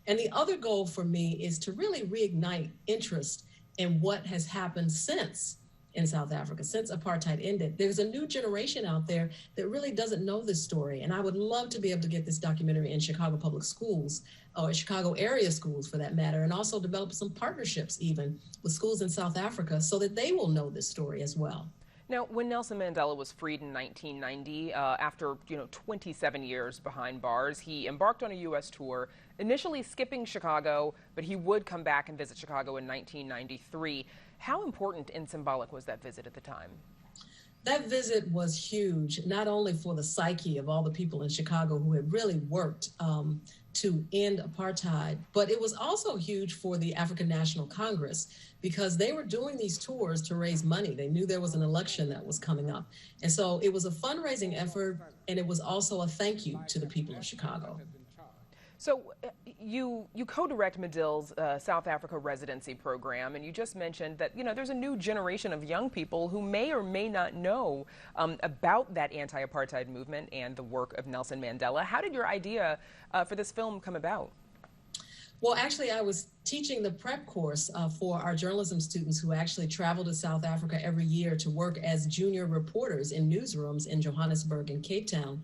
And the other goal for me is to really reignite interest in what has happened since in South Africa since apartheid ended. There's a new generation out there that really doesn't know this story. And I would love to be able to get this documentary in Chicago public schools, or Chicago area schools for that matter, and also develop some partnerships even with schools in South Africa so that they will know this story as well. Now, when Nelson Mandela was freed in 1990, after 27 years behind bars, he embarked on a U.S. tour, initially skipping Chicago, but he would come back and visit Chicago in 1993. How important and symbolic was that visit at the time? That visit was huge, not only for the psyche of all the people in Chicago who had really worked to end apartheid, but it was also huge for the African National Congress because they were doing these tours to raise money. They knew there was an election that was coming up. And so it was a fundraising effort, and it was also a thank you to the people of Chicago. So you co-direct Medill's South Africa residency program, and you just mentioned that there's a new generation of young people who may or may not know about that anti-apartheid movement and the work of Nelson Mandela. How did your idea for this film come about? Well, actually, I was teaching the prep course for our journalism students who actually travel to South Africa every year to work as junior reporters in newsrooms in Johannesburg and Cape Town.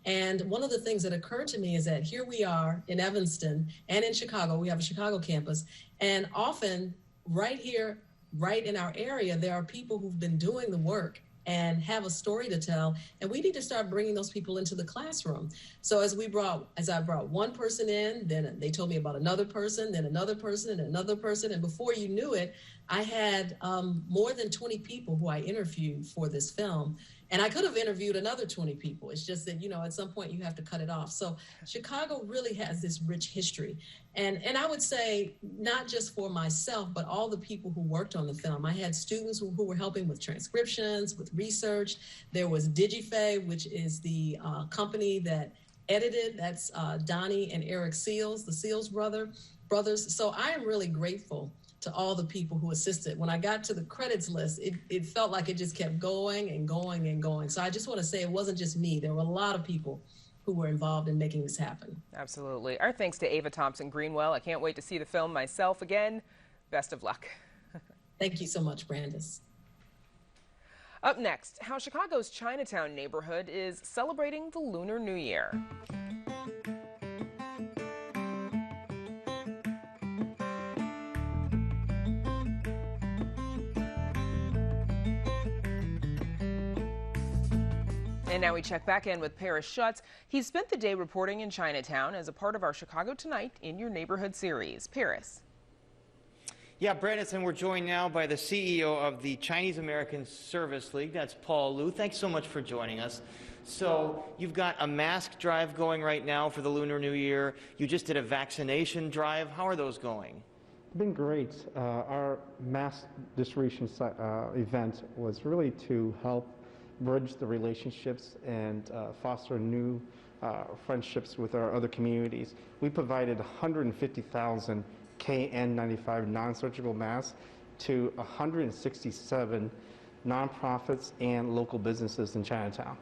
And one of the things that occurred to me is that here we are in Evanston and in Chicago, we have a Chicago campus, and often right here, right in our area, there are people who've been doing the work and have a story to tell, and we need to start bringing those people into the classroom. So as I brought one person in, then they told me about another person, then another person, and another person, and before you knew it, I had more than 20 people who I interviewed for this film. And I could have interviewed another 20 people. It's just that, at some point you have to cut it off. So Chicago really has this rich history. And I would say not just for myself, but all the people who worked on the film. I had students who were helping with transcriptions, with research. There was DigiFay, which is the company that edited. That's Donnie and Eric Seals, the Seals brothers. So I am really grateful to all the people who assisted. When I got to the credits list, it felt like it just kept going and going and going. So I just want to say it wasn't just me. There were a lot of people who were involved in making this happen. Absolutely. Our thanks to Ava Thompson-Greenwell. I can't wait to see the film myself again. Best of luck. Thank you so much, Brandis. Up next, how Chicago's Chinatown neighborhood is celebrating the Lunar New Year. And now we check back in with Paris Schutz. He spent the day reporting in Chinatown as a part of our Chicago Tonight in Your Neighborhood series. Paris. Yeah, Brandis, and we're joined now by the CEO of the Chinese American Service League. That's Paul Liu. Thanks so much for joining us. So you've got a mask drive going right now for the Lunar New Year. You just did a vaccination drive. How are those going? Been great. Our mask distribution event was really to help bridge the relationships and foster new friendships with our other communities. We provided 150,000 KN95 non-surgical masks to 167 nonprofits and local businesses in Chinatown.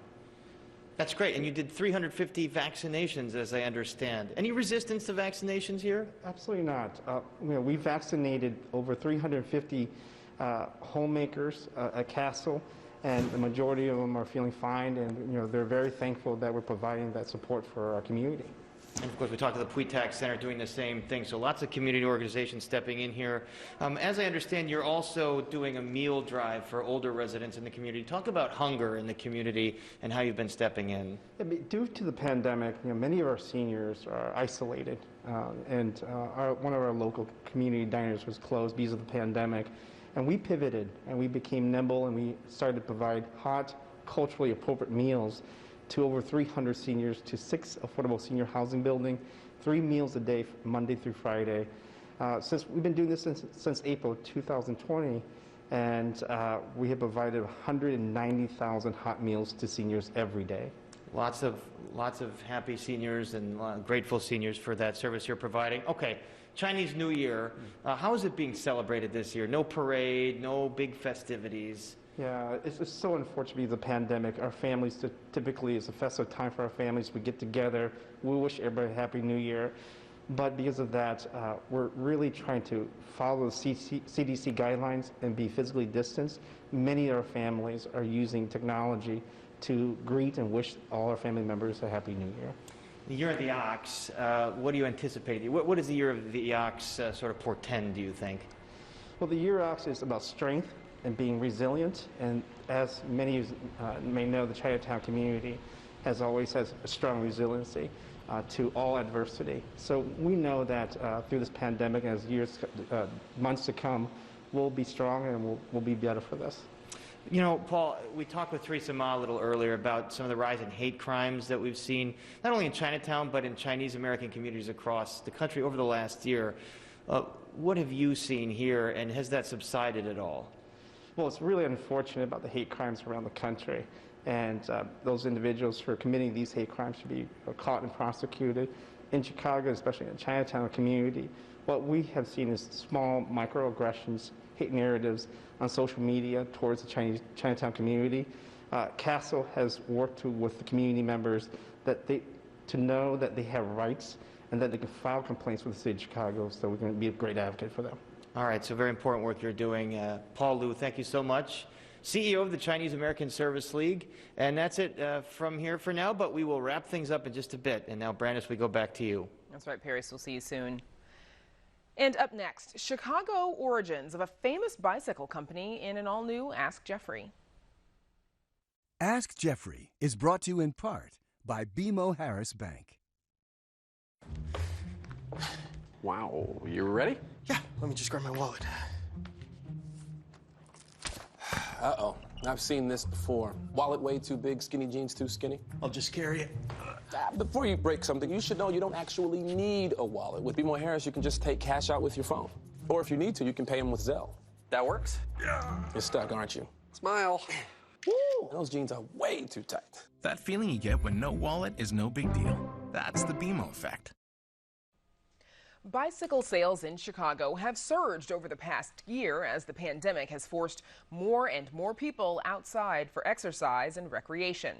That's great. And you did 350 vaccinations, as I understand. Any resistance to vaccinations here? Absolutely not. We vaccinated over 350 homemakers at Castle, and the majority of them are feeling fine, and they're very thankful that we're providing that support for our community. And of course, we talked to the Puitac Center doing the same thing. So lots of community organizations stepping in here. As I understand, you're also doing a meal drive for older residents in the community. Talk about hunger in the community and how you've been stepping in. Due to the pandemic, many of our seniors are isolated, and one of our local community diners was closed because of the pandemic. And we pivoted and we became nimble, and we started to provide hot, culturally appropriate meals to over 300 seniors, to 6 affordable senior housing buildings, 3 meals a day, Monday through Friday. Since we've been doing this since April 2020, and we have provided 190,000 hot meals to seniors every day. Lots of happy seniors and grateful seniors for that service you're providing. Okay, Chinese New Year, how is it being celebrated this year? No parade, no big festivities. Yeah, it's so unfortunate, the pandemic. Our families, typically, it's a festive time for our families. We get together, we wish everybody a Happy New Year. But because of that, we're really trying to follow the CDC guidelines and be physically distanced. Many of our families are using technology to greet and wish all our family members a Happy New Year. The year of the ox, what do you anticipate? What does the year of the ox sort of portend, do you think? Well, the year of ox is about strength and being resilient. And as many of you may know, the Chinatown community has always has a strong resiliency to all adversity. So we know that through this pandemic, as months to come, we'll be strong and we'll be better for this. You know, Paul, we talked with Theresa Mah a little earlier about some of the rise in hate crimes that we've seen, not only in Chinatown, but in Chinese American communities across the country over the last year. What have you seen here, and has that subsided at all? Well, it's really unfortunate about the hate crimes around the country. And those individuals who are committing these hate crimes should be caught and prosecuted. In Chicago, especially in the Chinatown community, what we have seen is small microaggressions, hate narratives on social media towards the Chinatown community. Castle has worked with the community members to know that they have rights and that they can file complaints with the city of Chicago, so we're going to be a great advocate for them. All right, so very important work you're doing. Paul Liu, thank you so much. CEO of the Chinese American Service League. And that's it from here for now, but we will wrap things up in just a bit. And now, Brandis, we go back to you. That's right, Paris. We'll see you soon. And up next, Chicago origins of a famous bicycle company in an all-new Ask Jeffrey. Ask Jeffrey is brought to you in part by BMO Harris Bank. Wow, you ready? Yeah, let me just grab my wallet. Uh-oh, I've seen this before. Wallet way too big, skinny jeans too skinny. I'll just carry it. Before you break something, you should know you don't actually need a wallet. With BMO Harris, you can just take cash out with your phone. Or if you need to, you can pay them with Zelle. That works? Yeah. You're stuck, aren't you? Smile. Woo! Those jeans are way too tight. That feeling you get when no wallet is no big deal. That's the BMO effect. Bicycle sales in Chicago have surged over the past year as the pandemic has forced more and more people outside for exercise and recreation.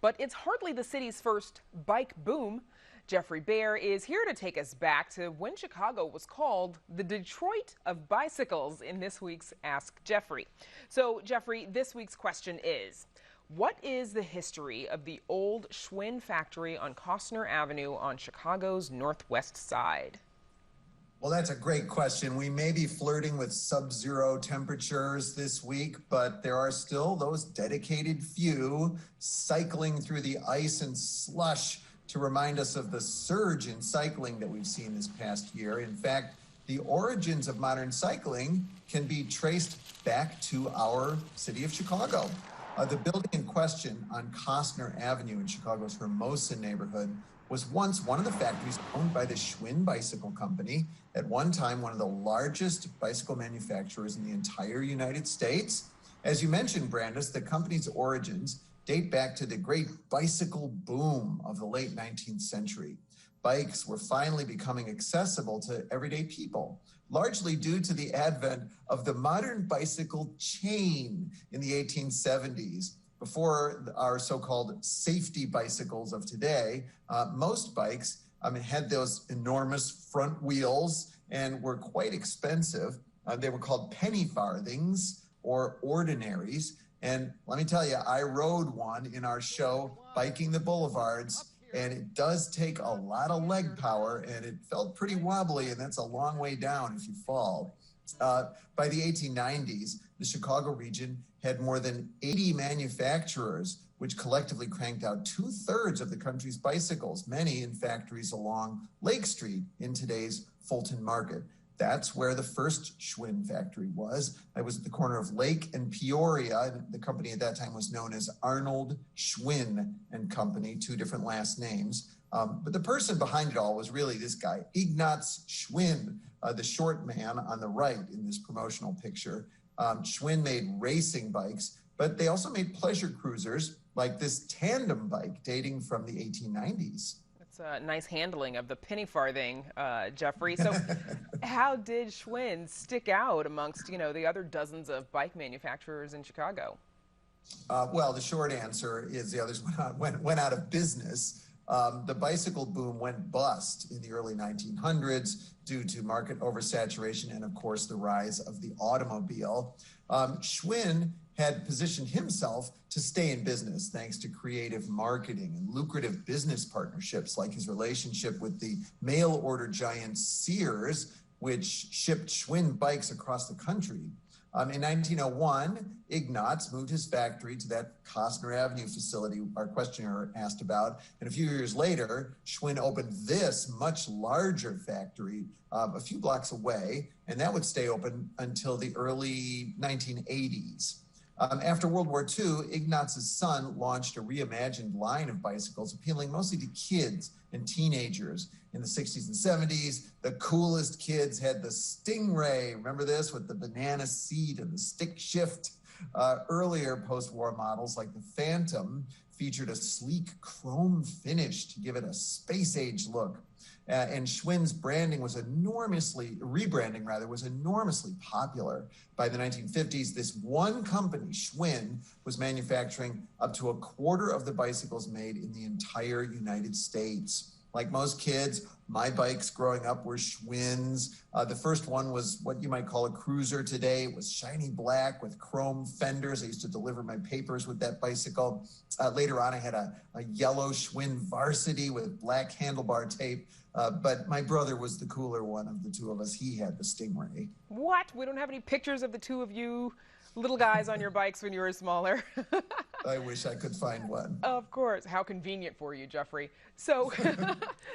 But it's hardly the city's first bike boom. Jeffrey Baer is here to take us back to when Chicago was called the Detroit of bicycles in this week's Ask Jeffrey. So, Jeffrey, this week's question is, what is the history of the old Schwinn factory on Costner Avenue on Chicago's northwest side? Well, that's a great question. We may be flirting with sub-zero temperatures this week, but there are still those dedicated few cycling through the ice and slush to remind us of the surge in cycling that we've seen this past year. In fact, the origins of modern cycling can be traced back to our city of Chicago. The building in question on Costner Avenue in Chicago's Hermosa neighborhood was once one of the factories owned by the Schwinn Bicycle Company, at one time one of the largest bicycle manufacturers in the entire United States. As you mentioned, Brandis, the company's origins date back to the great bicycle boom of the late 19th century. Bikes were finally becoming accessible to everyday people, largely due to the advent of the modern bicycle chain in the 1870s. Before our so-called safety bicycles of today, most bikes had those enormous front wheels and were quite expensive. They were called penny farthings or ordinaries. And let me tell you, I rode one in our show, Biking the Boulevards, and it does take a lot of leg power, and it felt pretty wobbly, and that's a long way down if you fall. By the 1890s, the Chicago region had more than 80 manufacturers, which collectively cranked out 2/3 of the country's bicycles, many in factories along Lake Street in today's Fulton Market. That's where the first Schwinn factory was. It was at the corner of Lake and Peoria. And the company at that time was known as Arnold Schwinn and Company, two different last names. But the person behind it all was really this guy, Ignaz Schwinn, the short man on the right in this promotional picture. Schwinn made racing bikes, but they also made pleasure cruisers like this tandem bike dating from the 1890s. That's a nice handling of the penny farthing, Jeffrey. So how did Schwinn stick out amongst, the other dozens of bike manufacturers in Chicago? Well, the short answer is the others went out of business. The bicycle boom went bust in the early 1900s due to market oversaturation and, of course, the rise of the automobile. Schwinn had positioned himself to stay in business thanks to creative marketing and lucrative business partnerships like his relationship with the mail order giant Sears, which shipped Schwinn bikes across the country. In 1901, Ignatz moved his factory to that Costner Avenue facility our questioner asked about. And a few years later, Schwinn opened this much larger factory a few blocks away, and that would stay open until the early 1980s. After World War II, Ignatz's son launched a reimagined line of bicycles appealing mostly to kids and teenagers. In the 60s and 70s, the coolest kids had the Stingray. Remember this, with the banana seat and the stick shift? Earlier post-war models like the Phantom featured a sleek chrome finish to give it a space-age look. And Schwinn's rebranding was enormously popular. By the 1950s, this one company, Schwinn, was manufacturing up to a quarter of the bicycles made in the entire United States. Like most kids, my bikes growing up were Schwinn's. The first one was what you might call a cruiser today. It was shiny black with chrome fenders. I used to deliver my papers with that bicycle. Later on, I had a yellow Schwinn Varsity with black handlebar tape. But my brother was the cooler one of the two of us. He had the Stingray. What? We don't have any pictures of the two of you little guys on your bikes when you were smaller. I wish I could find one. Of course. How convenient for you, Jeffrey. So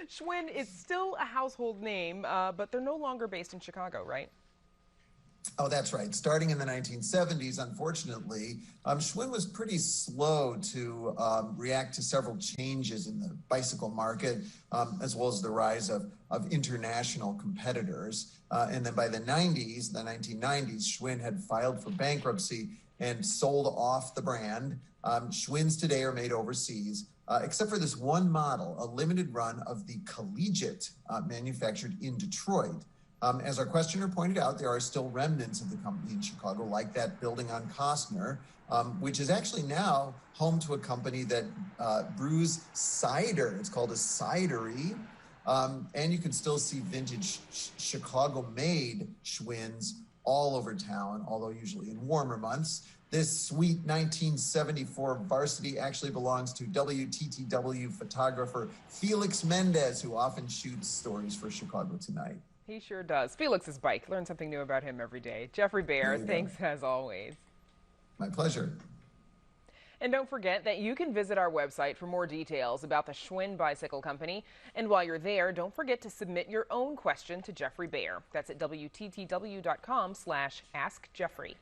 Schwinn is still a household name, but they're no longer based in Chicago, right? Oh, that's right. Starting in the 1970s, unfortunately, Schwinn was pretty slow to react to several changes in the bicycle market, as well as the rise of international competitors. And then by the 1990s, Schwinn had filed for bankruptcy and sold off the brand. Schwinns today are made overseas, except for this one model, a limited run of the Collegiate, manufactured in Detroit. As our questioner pointed out, there are still remnants of the company in Chicago, like that building on Costner, which is actually now home to a company that brews cider. It's called a cidery. And you can still see vintage Chicago-made Schwinns all over town, although usually in warmer months. This sweet 1974 Varsity actually belongs to WTTW photographer Felix Mendez, who often shoots stories for Chicago Tonight. He sure does. Felix's bike. Learn something new about him every day. Jeffrey Baer, thanks as always. My pleasure. And don't forget that you can visit our website for more details about the Schwinn Bicycle Company. And while you're there, don't forget to submit your own question to Jeffrey Baer. That's at WTTW.com/AskJeffrey.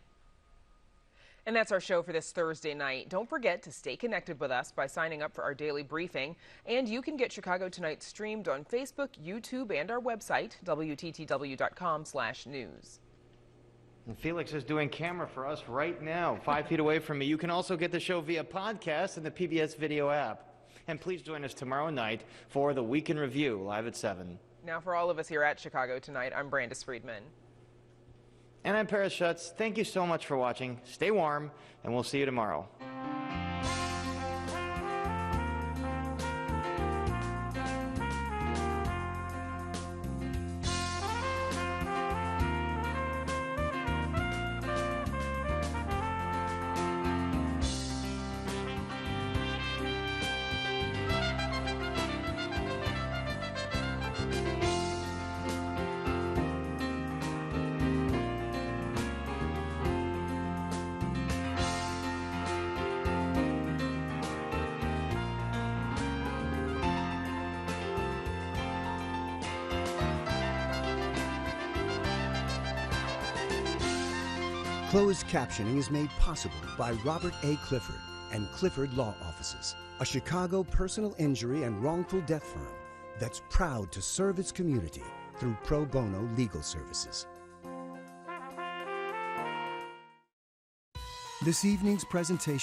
And that's our show for this Thursday night. Don't forget to stay connected with us by signing up for our daily briefing. And you can get Chicago Tonight streamed on Facebook, YouTube, and our website, WTTW.com/news. And Felix is doing camera for us right now, 5 feet away from me. You can also get the show via podcast and the PBS video app. And please join us tomorrow night for the Week in Review, live at 7. Now for all of us here at Chicago Tonight, I'm Brandis Friedman. And I'm Paris Schutz. Thank you so much for watching. Stay warm, and we'll see you tomorrow. Closed captioning is made possible by Robert A. Clifford and Clifford Law Offices, a Chicago personal injury and wrongful death firm that's proud to serve its community through pro bono legal services. This evening's presentation